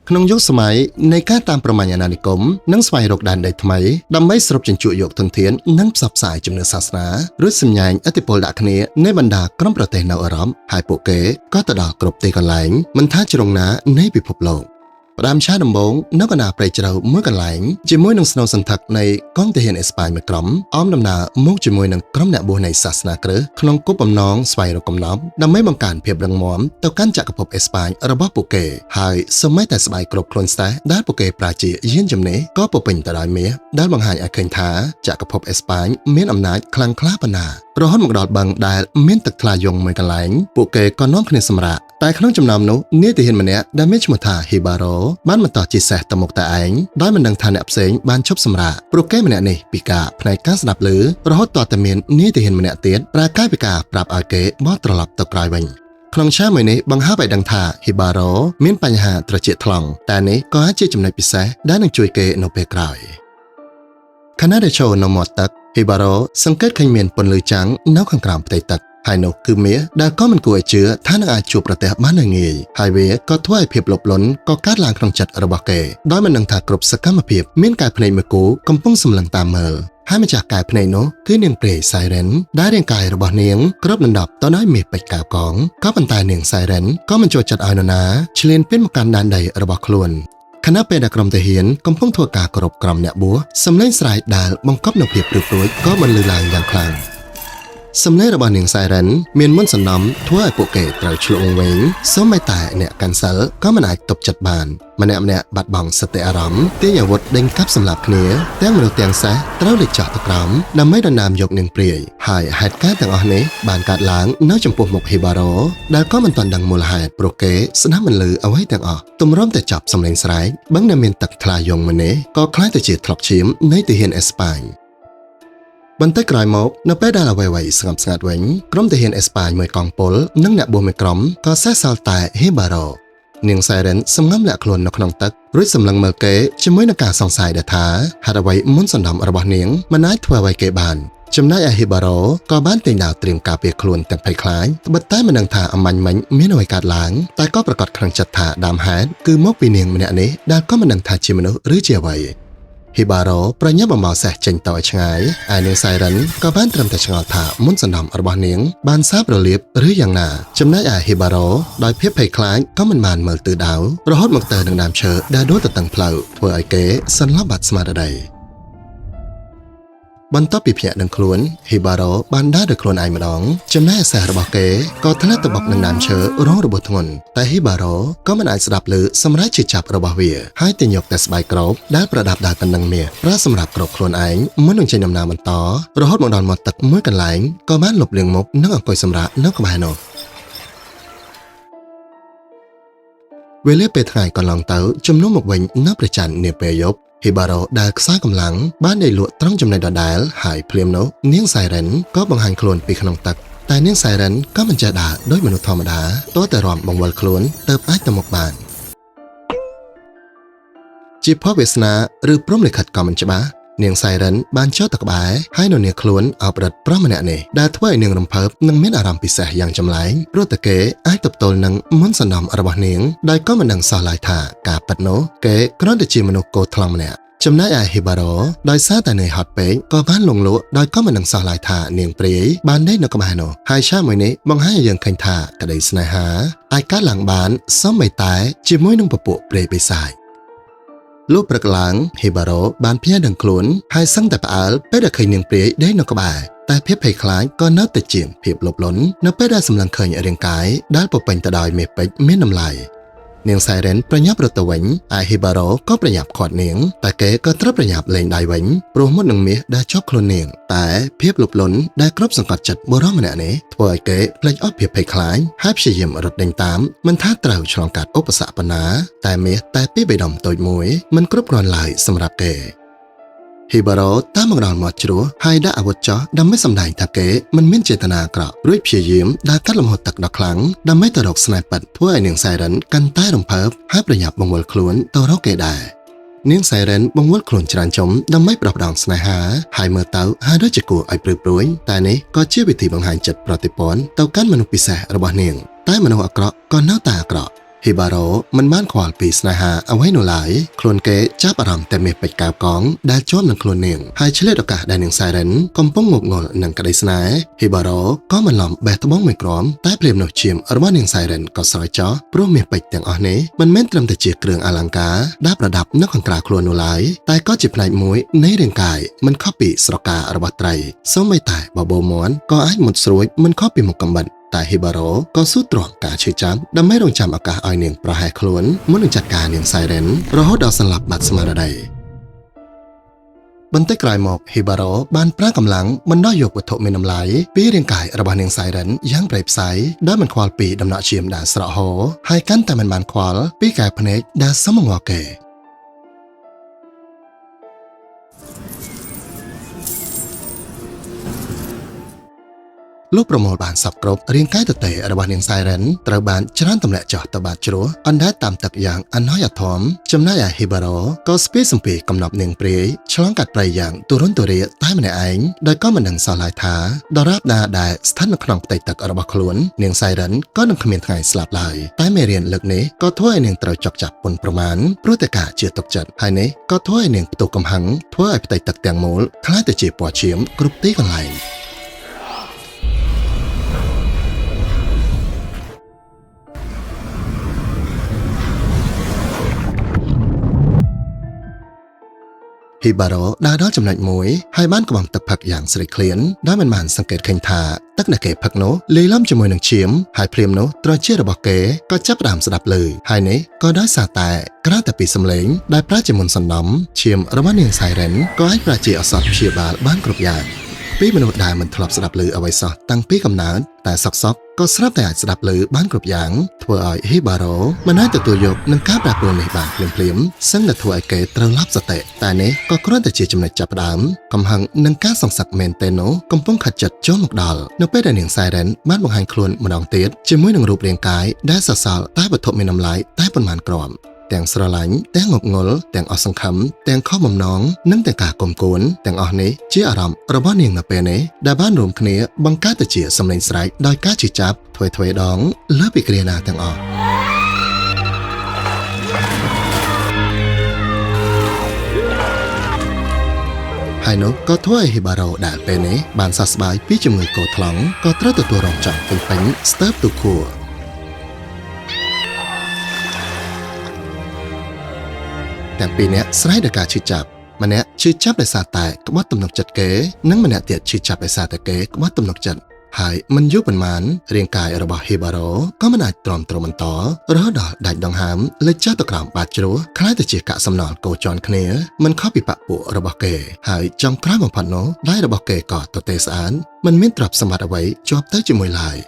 ក្នុងយុគសម័យនៃការតាមប្រមាញ់អាណានិគមនិងស្វែងរកដែនដីថ្មីដើម្បីស្រូបជញ្ជក់យកធនធាននិងផ្សព្វផ្សាយជំនឿសាសនារួចសម្ញែងឥទ្ធិពលដាក់គ្នានៃបណ្ដាក្រុមប្រទេសនៅអឺរ៉ុបហើយពួកគេក៏ទៅដល់គ្រប់ទីកន្លែងមិនថាជ្រុងណានៃពិភពលោកផ្ដើមឆាដំបងនៅកណ្ដាលព្រៃជ្រៅមួយកន្លែងជាមួយនឹងស្នូលសន្ធឹកនៃកងទាហានអេស្ប៉ាញមួយក្រុមអមដំណើរមកជាមួយនឹងក្រុមអ្នកបួសនៃសាសនាគ្រិស្តក្នុងគោលបំណងស្វែងរកកំណប់ដើម្បីបង្កើនភាពរឹងមាំទៅកាន់ចក្រភពអេស្ប៉ាញរបស់ពួកគេហើយសូម្បីតែស្បែកគ្រប់ខ្លួនស្ទះដែលពួកគេប្រាជាយានជំនិះក៏ពោពេញទៅដោយមាសដែលបង្ហាញឲ្យឃើញថាចក្រភពអេស្ប៉ាញមានអំណាចខ្លាំងក្លាប៉ុណ្ណារហូតមកដល់បឹងដែលមានទឹកថ្លាយងមួយកន្លែងពួកគេក៏នាំគ្នាសម្រាកតែក្នុងចំណោមនោះនាយទាហានម្នាក់ដែលមានឈ្មោះថាហ៊ីបារ៉ូបានបន្តជិះសេះទៅមុខតែឯងដោយមិនដឹងថាអ្នកផ្សេងបានឈប់សម្រាកព្រោះគេម្នាក់នេះពិការផ្នែកការស្ដាប់ឮរហូតទាល់តែមាននាយទាហានម្នាក់ទៀតប្រាកាយពិការប្រាប់ឲ្យគេបោះត្រឡប់ទៅក្រោយវិញក្នុងឆាមួយនេះបង្ហើបឲ្យដឹងថាហ៊ីបារ៉ូមានបញ្ហាត្រចៀកថ្លង់តែនេះក៏អាចជាចំណុចពិសេសដែលនឹងជួយគេនៅពេលក្រោយខណៈដែលចូលនៅមាត់ទឹកហ៊ីបារ៉ូសង្កេតឃើញមានពន្លឺចាំងនៅខាងក្រោមផ្ទៃទឹកហើយនោះគឺមាសដែលក៏មិនគួរឲ្យជឿថានឹងអាចជួបប្រទះបាននៅងាយហើយវាក៏ធ្វើឲ្យភាពលោភលន់ក៏កើតឡើងក្នុងចិត្តរបស់គេដោយមិនដឹងថាគ្រប់សកម្មភាពមានកែភ្នែកមួយគូកំពុងសម្លឹងតាមមើលហើយម្ចាស់កែភ្នែកនោះគឺនាងព្រាយសៃរ៉ិនដែលរាងកាយរបស់នាងគ្របដណ្ដប់ទៅដោយមាសពេជ្រកៅកងក៏ប៉ុន្តែនាងសៃរ៉ិនក៏មិនចូលចិត្តឲ្យនរណាឈ្លានពានមកកាន់ដែនដីរបស់ខ្លួនខណៈពេលដែលក្រុមទាហានកំពុងធ្វើការគោរពក្រុមអ្នកបួសសំឡេងស្រែកដែលបង្កប់នូវភាពព្រឺព្រួយក៏បន្លឺឡើងយ៉ាងខ្លាំងសំឡេងរបស់នាងសៃរ៉ិនមានមុនសណ្ដំធ្វើឲ្យពួកគេត្រូវឆ្លងវិញសូម្បីតែអ្នកកាន់សិលក៏មិនអាចទប់ចិត្តបានម្នាក់បាត់បង់សតិអារម្មណ៍ទាញអាវុធដេញកាប់សម្លាប់គ្នាទាំងមនុស្សទាំងសេះត្រូវលេចចោះទៅក្រោមដើម្បីដណ្ដើមយកនាងព្រាយហើយហេតុការណ៍ទាំងអស់នេះបានកើតឡើងនៅចំពោះមុខហ៊ីបារ៉ូដែលក៏មិនទាន់ដឹងមូលហេតុព្រោះគេស្ដាប់មិនឮអ្វីទាំងអស់ទម្រាំតែចាប់សំឡេងស្រែកបឹងដែលមានទឹកថ្លាយងម្នេះក៏คล้ายទៅជាថ្លុកឈាមនៃទាហានអេស្ប៉ាញបន្តិចក្រោយមកនៅពេលដែលអ្វីៗស្ងប់ស្ងាត់វិញក្រុមទាហានអេស្ប៉ាញមួយកងពលនិងអ្នកបួសមួយក្រុមក៏សេះសល់តែហ៊ីបារ៉ូនាងសៃរ៉ិនសំងំលាក់ខ្លួននៅក្នុងទឹករួចសម្លឹងមើលគេជាមួយនឹងការសង្ស័យដែលថាហេតុអ្វីមុនសណ្ដំរបស់នាងមិនអាចធ្វើអ្វីគេបានចំណែកឯហ៊ីបារ៉ូក៏បានទិញដាវត្រៀមការពារខ្លួនទាំងភ័យខ្លាចត្បិតតែមិនដឹងថាអមាញ់មិញមានអ្វីកើតឡើងតែក៏ប្រកាសក្នុងចិត្តថាដើមហេតុគឺមកពីនាងម្នាក់នេះដែលក៏មិនដឹងថាជាមនុស្សឬជាអ្វីហ៊ីបារ៉ូប្រញាប់បំមកសេះចេញទៅឲ្យឆ្ងាយឯនាងសៃរ៉ិនក៏បានត្រឹមតែឆ្ងល់ថាមុនសណ្ដំរបស់នាងបានសាបរលាបឬយ៉ាងណាចំណែកឯហ៊ីបារ៉ូដោយភាពភ័យខ្លាចក៏មិនបានមើលទិសដៅរហូតមកទៅនឹងដើមឈើដែលដួលទៅតឹងផ្លូវធ្វើឲ្យគេសន្លប់បាត់ស្មារតីបន្ទាប់ពីភ្ញាក់នឹងខ្លួនហ៊ីបារ៉ូបានដើរដោយខ្លួនឯងម្ដងចំណែកឯសេះរបស់គេក៏ធ្លាក់ទៅបុកនឹងដើមឈើរងរបួសធ្ងន់តែហ៊ីបារ៉ូក៏មិនអាចស្ដាប់ឮសម្រែកជាចាប់របស់វាហើយតែយកតែស្បែកក្របដែលប្រដាប់ដោយប៉ុណ្ណឹងមាសប្រើសម្រាប់ក្របខ្លួនឯងមុននឹងចេញដំណើរបន្តរហូតមកដល់មាត់ទឹកមួយកន្លែងក៏បានលុបលាងមុខនិងអង្គុយសម្រាកនៅក្បែរនោះវេលាពេលថ្ងៃកន្លងទៅជំនួសមកវិញនៅព្រះច័ន្ទនាពេលយប់ហ៊ីបារ៉ូដែលខ្សោយកម្លាំងបានដេកលក់ត្រង់ចំណុចដដែលហើយភ្លាមនោះនាងសៃរ៉ិនក៏បង្ហាញខ្លួនពីក្នុងទឹកតែនាងសៃរ៉ិនក៏មិនចេះដើរដោយមនុស្សធម្មតាទាល់តែរាំបង្វិលខ្លួនទើបអាចទៅមុខបានជាភពវាសនាឬព្រំលិខិតក៏មិនច្បាស់នាងសៃរ៉ិនបានចុះទៅក្បែរហើយនៅនាងខ្លួនអបរិទ្ធប្រុសម្នាក់នេះដែលធ្វើឲ្យនាងរំភើបនិងមានអារម្មណ៍ពិសេសយ៉ាងចម្លែកព្រោះតែគេអាចទប់ទល់នឹងមុនសណ្ដំរបស់នាងដោយក៏មិនដឹងសោះឡើយថាការពិតនោះគេគ្រាន់តែជាមនុស្សគោថ្លង់ម្នាក់ចំណែកឯហ៊ីបារ៉ូដោយសារតែនឿយហត់ពេកក៏បានលងលក់ដោយក៏មិនដឹងសោះឡើយថានាងព្រាយបានដេកនៅក្បែរនោះហើយឆាមួយនេះបង្ហាញឲ្យយើងឃើញថាក្តីស្នេហាអាចកើតឡើងបានសូម្បីតែជាមួយនឹងពពួកព្រាយបិសាចលុះព្រឹកឡើងហ៊ីបារ៉ូបានភ្ញាក់ដឹងខ្លួនហើយសឹងតែផ្អើលពេលដែលឃើញនាងព្រាយដេកនៅក្បែរតែភាពភ័យខ្លាចក៏នៅតែជាងភាពលោភលន់នៅពេលដែលសម្លឹងឃើញរាងកាយដែលពោពេញទៅដោយមាសពេជ្រមានតម្លៃនាងសៃរ៉ិនប្រញាប់រត់ទៅវិញឯហ៊ីបារ៉ូក៏ប្រញាប់ខាត់នាងតែគេក៏ត្រូវប្រញាប់លេងដៃវិញព្រោះមុននឹងមាសដែលជាប់ខ្លួននាងតែភាពលោភលន់ដែលគ្របសង្កត់ចិត្តបុរសម្នាក់នេះធ្វើឲ្យគេភ្លេចអស់ភាពភ័យខ្លាចហើយព្យាយាមរត់ដេញតាមមិនថាត្រូវឆ្លងកាត់ឧបសគ្គប៉ុណ្ណាតែមាសតែពីបេដំតូចមួយមិនគ្រប់គ្រាន់ឡើយសម្រាប់គេហ៊ីបារ៉ូតាមមកដល់មាត់ជ្រោះហើយដាក់អាវុធចោះដើម្បីសម្ដែងថាគេមិនមានចេតនាអាក្រក់រួចព្យាយាមដើរកាត់លំហូរទឹកដ៏ខ្លាំងដើម្បីទៅរកស្នេហ៍ពិតធ្វើឲ្យនាងសៃរ៉ិនកាន់តែរំភើបហើយប្រញាប់បង្វិលខ្លួនទៅរកគេដែរនាងសៃរ៉ិនបង្វិលខ្លួនច្រើនចំដើម្បីប្រោះប្រដងស្នេហាហើយមើលទៅហើយដូចជាគួរឲ្យព្រឺព្រួយតែនេះក៏ជាវិធីបង្ហាញចិត្តប្រតិព័ន្ធទៅកាន់មនុស្សពិសេសរបស់នាងតែមនុស្សអាក្រក់ក៏នៅតែអាក្រក់ ฮีบาโร่มันบ้านขวาปีสนาหาเอาไว้หนูหลายคลนเกะจับอารมณ์แต่เมียไปกาวกองได้จอมหนึ่งคลนหนึ่งหายเฉลี่ยโอกาสได้หนึ่งไซเรนกำป้องงกงอหนึ่งกระไดสนาฮีบาโร่ก็มันหลอมแบบตะบ้องไม่กรอมใต้เปลี่ยนหนุ่มชิมอารมณ์หนึ่งไซเรนก็สอยจ้อเพราะเมียไปแต่งอ่อนนี้มันแม้นเตรียมแต่เจียเครื่องอลังกาได้ประดับนักขังกราคลวนหนูหลายแต่ก็จิบในมวยในเรื่องกายมันข้อปีสระการะบาดไตรส้มไม่ตายบ่โบม้วนก็ไอ้หมดสวยมันข้อปีหมกกำบันแต่ฮิบาโร่ก็สู้ตรวจการชื่อจำดำไม่ลงจำอากาศอ้อยเนียงประหายคล้วนมุ่งจัดการเนียงไซเรนเราดาวสลับบัดสมาระไดบนใต้กลายหมอกฮิบาโร่บานปรากำลังมันได้ยกวัตถุเมนำไหลปีเรียงกายระบาดเนียงไซเรนย่างเปรบใสได้มันควาลปีดำเนาเชียมดาสระโหให้กันแต่มันบานควาลปีกายพเนกดาสมงวเกลูกประโมลบานสับกรบเรียงใกล้ตะเตะระบาดเนียงไซเรนตระบานชนะตำแหน่งจอตบาดจัวอันได้ตามตักอย่างอันน้อยอัดถมจำนายฮิบาโร่ก็สเปซสมปีกำนับหนึ่งเปรียฉลองกัดไปอย่างตัวร้นตัวเรียใต้มันในไอ้โดยก็มันดังสลายท้าดาราบนาได้สถานขนมไตตักระบาดขลุ่นเนียงไซเรนก็นำขมิ้นไงสลับลายใต้เมเรียนเลิกนี้ก็ถ้วยเนียงเตาจับปนประมาณปรุตกาเจียตกจัดภายในก็ถ้วยเนียงตุกกำหังถ้วยไตตักแตงมูลคล้ายแต่เจียปอเฉียมกรุบตีกันไหลฮิบาโร่ได้ด้อจำนวนมวยให้บ้านกำลังตักผักอย่างสริเคลียนได้มันมันสังเกตเข่งทาตักนาเกะผักโนเลยล้ำจมวยหนึ่งเฉียมหายเพลียมโนตรเชื่อระบอกเกะก็จับดามสดับเลยหายนี้ก็ได้สาแต่กระแต่ปีสำเร็งได้พระจมุนสันน้ำเฉียมระว่าเนียงไซเรนก็ให้ประเจียอสอบเชียบาลบ้านกรุบยานปีมนุษย์ได้มันถลบสดับเลยเอาไว้ซอตั้งปีกำนัดแต่ซอกก็สลับแต่อาจสดับเลยบ้านกรุบยางทัวไอฮิบาโร่มันได้แต่ตัวยกนังก้าแบบโดนในบาทเปลี่ยมซึ่งแต่ทัวไอเกตระลับสเตะแต่นี้ก็กระแต่เจียจำเนจับดามกำหังนังก้าส่งสักเมนเตโนกำป้องขัดจัดโจมกดอลนกเป็ดเนียงไซเรนบ้านบงหันคลวนมันองเตียดจะมุ่ยหนึ่งรูปเรียงกายได้สสาวใต้บททบเมนำไหลใต้ปนมันกรอมแต่งสระหลังแต่งงบงลแต่งอสังคำแต่งข้อมมน้องนั่งแต่งกากลมโกนแต่งอนี้เจียอารมระบ้านเนียงนาเปเนดาบ้านรวมคเนียบังก้าตะเจียสำเร็จสายโดยก้าจีจับถวยดองเลิกไปเกลียนาแต่งอไฮโนก็ถ้วยฮิบาโร่ด่าเปเนบานซัสบายพี่จมือโกทลองก็ตระตัวรองจับเป็นสเติร์ฟตุคัวแต่ปีนี้สไลด์เดกาชื่อจับมันเนี้ยชื่อจับในซาแต่ก็ว่าตำนกจัดเก๋นั่งมันเนี้ยเตียชื่อจับในซาแต่เก๋ก็ว่าตำนกจัดหายมันยุบเป็นมันเรียงกายระบอบฮิบาโร่ก็มันอาจตรอมตรมันต่อรอดอได้ดองหามเลยเจ้าตะกรามบาดจัวคล้ายแต่เจียกะสำนอนโกจรเคเนียมันเข้าปีปะปุระบอบเก๋หายจำคล้ายของพันโนได้ระบอบเก๋ก่อตัวเตสานมันไม่ตรับสมัติเอาไว้จอบเต้จมวยลาย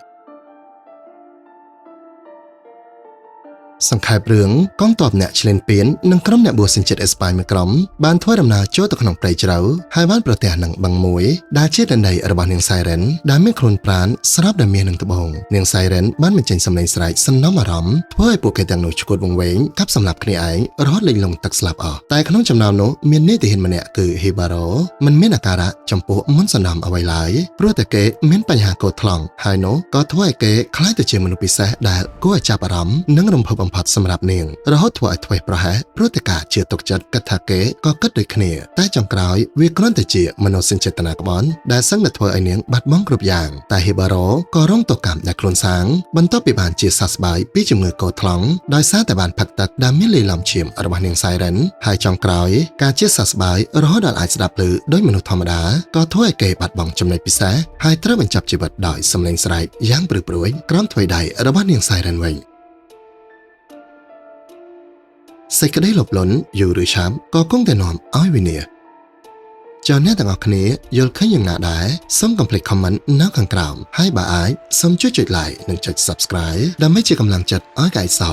สังขายเปลืองก้องตอบเนี่ยเฉลนเปียนนังกรมเนี่ยบัวสินเจ็ดเอสปายมือกรมบ้านถ้วยดำนาโจ้ตะขนมไตรเจ้าให้บ้านประเทศหนังบังมวยดาเชิดดันใดระบาดเนียงไซเรนดาไม่คลุนปราณสลับดาเมียหนึ่งตะบงเนียงไซเรนบ้านเป็นเจนสำเร็จสลายสนน้ำอารมถ้วยปลูกเกตังหนูชกดวงเวงกับสำหรับคณีไอรอดเล็งลงตักสลับออกแต่ขนมจำนำโนเมียนเน่ที่เห็นมันเนี่ยคือฮิบาโร่มันเมียนอาการะจำปูมุนสนามเอาไว้หลายเพราะแต่เกเมียนปัญหาโกทลองไฮโนก็ถ้วยเกคล้ายแต่เจมนุปิเซได้ก็จับอารมนั่งรำพบำพัดสำหรับเนียงเราถวายถวยประหารพระตกาเจียตกจัดกระทาเกะก็กัดโดยขเนียแต่จงกลายวิกรอนแต่เจียมโนสินเจตนากบอนได้สังเดถวยไอเนียงบัดมองกรุบอย่างแต่ฮิบาโร่ก็ร้องตกกรรมในโคลนสางบรรทบปีบานเจียสัสบายปีจมือโกทลองโดยซาแต่บานผักตักดามิลีลำเฉียมอรบาเนียงไซเรนหายจงกลายการเจียสัสบายร้อดอาจสดับหรือโดยมนุษย์ธรรมดาก็ถวยเกะบัดบองจำในปิเสหายเทระบรรจับจีบัดดอยสำเร็จสลายย่างปรือปรวยกร้อนถวยใดอรบาเนียงไซเรนไว้ใส่กระได้หลบหลนอยู่หรือช้ำก็ก้องแต่นอมอ้อยวิเนียจอแน่ต่างออกนี้ยลขึ้นอย่างหนาได้ส้มคอมเพล็กคอมเมนต์นักขังกล่าวให้บ่าอ้ายส้มช่วยจุดไลค์1 จุด subscribe และไม่เชื่อกำลังจัดอ้อยไก่สอ